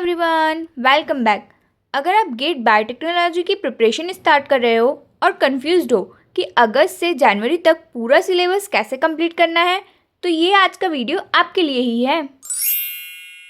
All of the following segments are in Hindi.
Everyone, welcome back. अगर आप गेट बायोटेक्नोलॉजी की प्रिपरेशन स्टार्ट कर रहे हो और कंफ्यूज्ड हो कि अगस्त से जनवरी तक पूरा सिलेबस कैसे कंप्लीट करना है, तो ये आज का वीडियो आपके लिए ही है।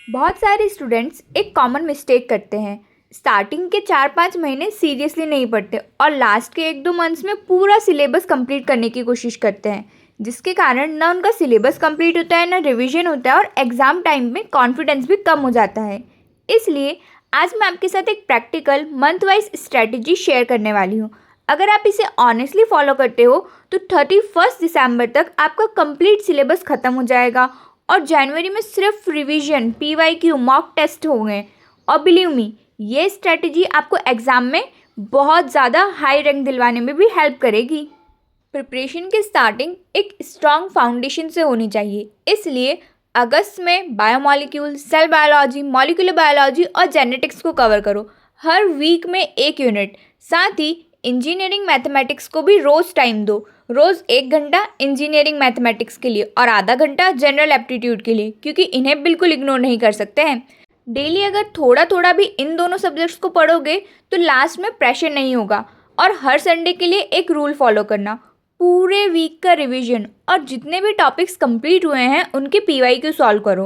बहुत सारे स्टूडेंट्स एक कॉमन मिस्टेक करते हैं। स्टार्टिंग के 4-5 महीने सीरियसली नहीं पढ़ते और लास्ट के 1-2 मंथ्स में पूरा सिलेबस कंप्लीट करने की कोशिश करते हैं, जिसके कारण ना उनका सिलेबस कंप्लीट होता है, ना रिवीजन होता है और एग्ज़ाम टाइम में कॉन्फिडेंस भी कम हो जाता है। इसलिए आज मैं आपके साथ एक practical month wise strategy share करने वाली हूँ। अगर आप इसे ऑनेस्टली फॉलो करते हो तो 31 दिसंबर तक आपका कंप्लीट सिलेबस ख़त्म हो जाएगा और जनवरी में सिर्फ रिवीजन, PYQ, मॉक टेस्ट होंगे। और बिलीव मी, ये स्ट्रैटेजी आपको एग्ज़ाम में बहुत ज़्यादा हाई रैंक दिलवाने में भी हेल्प करेगी। प्रिपरेशन की स्टार्टिंग एक स्ट्रॉन्ग फाउंडेशन से होनी चाहिए, इसलिए अगस्त में biomolecule, cell biology, molecular biology और जेनेटिक्स को कवर करो। हर वीक में एक यूनिट। साथ ही इंजीनियरिंग मैथमेटिक्स को भी रोज़ टाइम दो। रोज़ 1 घंटा इंजीनियरिंग मैथमेटिक्स के लिए और आधा घंटा जनरल एप्टीट्यूड के लिए, क्योंकि इन्हें बिल्कुल इग्नोर नहीं कर सकते हैं। डेली अगर थोड़ा थोड़ा भी इन दोनों सब्जेक्ट्स को पढ़ोगे तो लास्ट में प्रेशर नहीं होगा। और हर संडे के लिए एक रूल फॉलो करना, पूरे वीक का रिवीजन और जितने भी टॉपिक्स कंप्लीट हुए हैं उनके PYQ सॉल्व करो।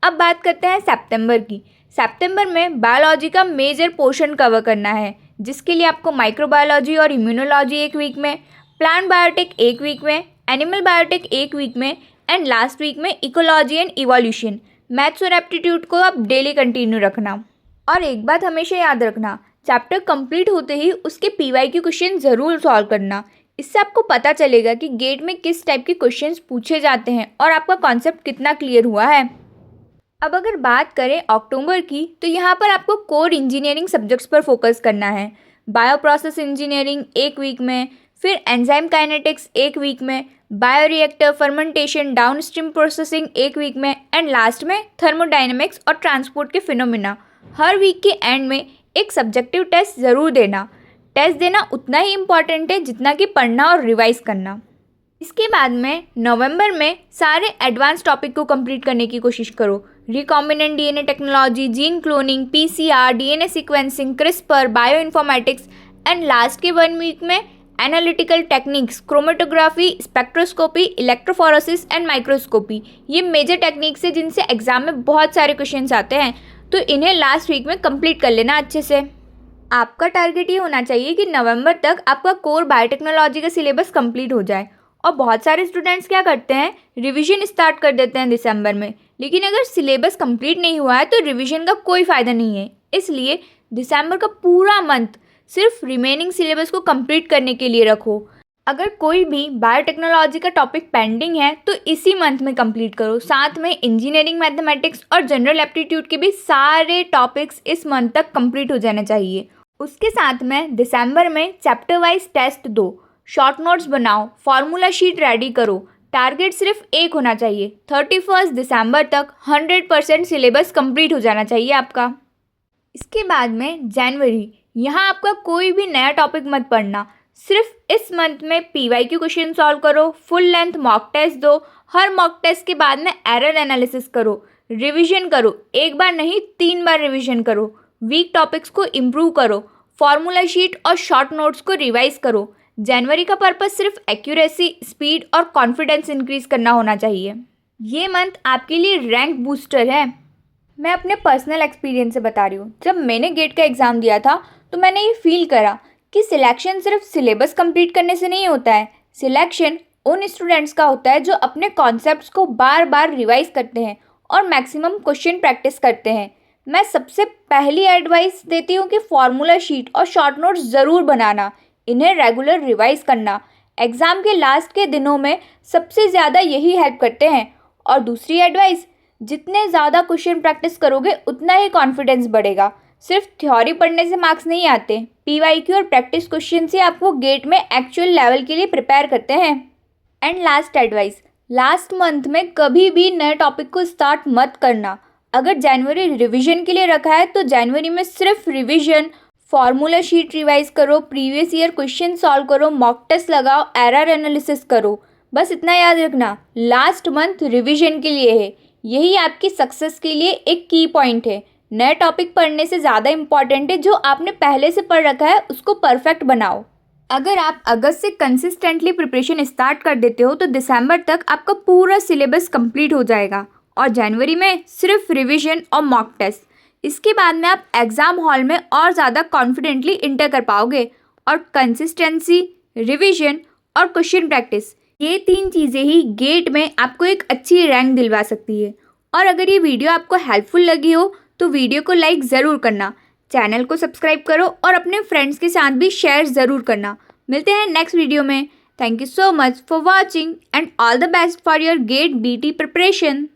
अब बात करते हैं सितंबर की। सितंबर में बायोलॉजी का मेजर पोर्शन कवर करना है, जिसके लिए आपको माइक्रोबायोलॉजी और इम्यूनोलॉजी एक वीक में, प्लांट बायोटेक एक वीक में, एनिमल बायोटेक एक वीक में एंड लास्ट वीक में इकोलॉजी एंड इवोल्यूशन। मैथ्स और एप्टीट्यूड को आप डेली कंटिन्यू रखना। और एक बात हमेशा याद रखना, चैप्टर कंप्लीट होते ही उसके PYQ क्वेश्चन ज़रूर सॉल्व करना। इससे आपको पता चलेगा कि गेट में किस टाइप के क्वेश्चंस पूछे जाते हैं और आपका कॉन्सेप्ट कितना क्लियर हुआ है। अब अगर बात करें अक्टूबर की, तो यहाँ पर आपको कोर इंजीनियरिंग सब्जेक्ट्स पर फोकस करना है। बायो प्रोसेस इंजीनियरिंग एक वीक में, फिर एंजाइम काइनेटिक्स एक वीक में, बायोरिएक्टर, फर्मेंटेशन, डाउनस्ट्रीम प्रोसेसिंग एक वीक में एंड लास्ट में थर्मोडाइनमिक्स और ट्रांसपोर्ट के फिनोमिना। हर वीक के एंड में एक सब्जेक्टिव टेस्ट ज़रूर देना। टेस्ट देना उतना ही इम्पॉर्टेंट है जितना कि पढ़ना और रिवाइज करना। इसके बाद में नवंबर में सारे एडवांस टॉपिक को कंप्लीट करने की कोशिश करो। Recombinant DNA technology, gene cloning, PCR, DNA sequencing, CRISPR, bio informatics and last के 1 वीक में analytical techniques, chromatography, spectroscopy, electrophoresis and microscopy. ये मेजर टेक्निक्स है जिनसे एग्जाम में बहुत सारे क्वेश्चंस आते हैं, तो इन्हें लास्ट वीक में कंप्लीट कर लेना अच्छे से। आपका टारगेट ये होना चाहिए कि नवंबर तक आपका कोर बायोटेक्नोलॉजी का सिलेबस कंप्लीट हो जाए। और बहुत सारे स्टूडेंट्स क्या करते हैं, रिवीजन स्टार्ट कर देते हैं दिसंबर में, लेकिन अगर सिलेबस कंप्लीट नहीं हुआ है तो रिवीजन का कोई फ़ायदा नहीं है। इसलिए दिसंबर का पूरा मंथ सिर्फ रिमेनिंग सिलेबस को कंप्लीट करने के लिए रखो। अगर कोई भी बायोटेक्नोलॉजी का टॉपिक पेंडिंग है तो इसी मंथ में कंप्लीट करो। साथ में इंजीनियरिंग मैथमेटिक्स और जनरल एप्टीट्यूड के भी सारे टॉपिक्स इस मंथ तक कंप्लीट हो जाने चाहिए। उसके साथ में दिसंबर में चैप्टर वाइज टेस्ट दो, शॉर्ट नोट्स बनाओ, फार्मूला शीट रेडी करो। टारगेट सिर्फ एक होना चाहिए, 31 दिसंबर तक 100% सिलेबस कंप्लीट हो जाना चाहिए आपका। इसके बाद में जनवरी, यहाँ आपका कोई भी नया टॉपिक मत पढ़ना। सिर्फ इस मंथ में PYQ क्वेश्चन सॉल्व करो, फुल लेंथ मॉक टेस्ट दो। हर मॉक टेस्ट के बाद में एरर एनालिसिस करो, रिविजन करो। 1 बार नहीं 3 बार रिविजन करो। वीक टॉपिक्स को इम्प्रूव करो, फॉर्मूला शीट और शॉर्ट नोट्स को रिवाइज करो। जनवरी का पर्पस सिर्फ एक्यूरेसी, स्पीड और कॉन्फिडेंस इंक्रीज करना होना चाहिए। ये मंथ आपके लिए रैंक बूस्टर है। मैं अपने पर्सनल एक्सपीरियंस से बता रही हूँ। जब मैंने गेट का एग्ज़ाम दिया था तो मैंने ये फील करा कि सिलेक्शन सिर्फ सिलेबस कंप्लीट करने से नहीं होता है। सिलेक्शन उन स्टूडेंट्स का होता है जो अपने कॉन्सेप्ट्स को बार बार रिवाइज करते हैं और मैक्सिमम क्वेश्चन प्रैक्टिस करते हैं। मैं सबसे पहली एडवाइस देती हूँ कि फार्मूला शीट और शॉर्ट नोट्स ज़रूर बनाना, इन्हें रेगुलर रिवाइज करना। एग्ज़ाम के लास्ट के दिनों में सबसे ज़्यादा यही हेल्प करते हैं। और दूसरी एडवाइस, जितने ज़्यादा क्वेश्चन प्रैक्टिस करोगे उतना ही कॉन्फिडेंस बढ़ेगा। सिर्फ थ्योरी पढ़ने से मार्क्स नहीं आते, PYQ और प्रैक्टिस क्वेश्चन से आपको गेट में एक्चुअल लेवल के लिए प्रिपेयर करते हैं। And last advice, last month में कभी भी नए टॉपिक को स्टार्ट मत करना। अगर जनवरी रिवीजन के लिए रखा है तो जनवरी में सिर्फ रिवीजन, फार्मूला शीट रिवाइज करो, प्रीवियस ईयर क्वेश्चन सॉल्व करो, मॉक टेस्ट लगाओ, एरर एनालिसिस करो। बस इतना याद रखना, लास्ट मंथ रिवीजन के लिए है। यही आपकी सक्सेस के लिए एक की पॉइंट है। नए टॉपिक पढ़ने से ज़्यादा इम्पॉर्टेंट है जो आपने पहले से पढ़ रखा है उसको परफेक्ट बनाओ। अगर आप अगस्त से कंसिस्टेंटली प्रिपरेशन स्टार्ट कर देते हो तो दिसंबर तक आपका पूरा सिलेबस कंप्लीट हो जाएगा और जनवरी में सिर्फ रिवीजन और मॉक टेस्ट। इसके बाद में आप एग्ज़ाम हॉल में और ज़्यादा कॉन्फिडेंटली इंटर कर पाओगे। और कंसिस्टेंसी, रिवीजन और क्वेश्चन प्रैक्टिस, ये 3 चीज़ें ही गेट में आपको एक अच्छी रैंक दिलवा सकती है। और अगर ये वीडियो आपको हेल्पफुल लगी हो तो वीडियो को लाइक ज़रूर करना, चैनल को सब्सक्राइब करो और अपने फ्रेंड्स के साथ भी शेयर ज़रूर करना। मिलते हैं नेक्स्ट वीडियो में। Thank you so much for watching and all the best for your get BT preparation.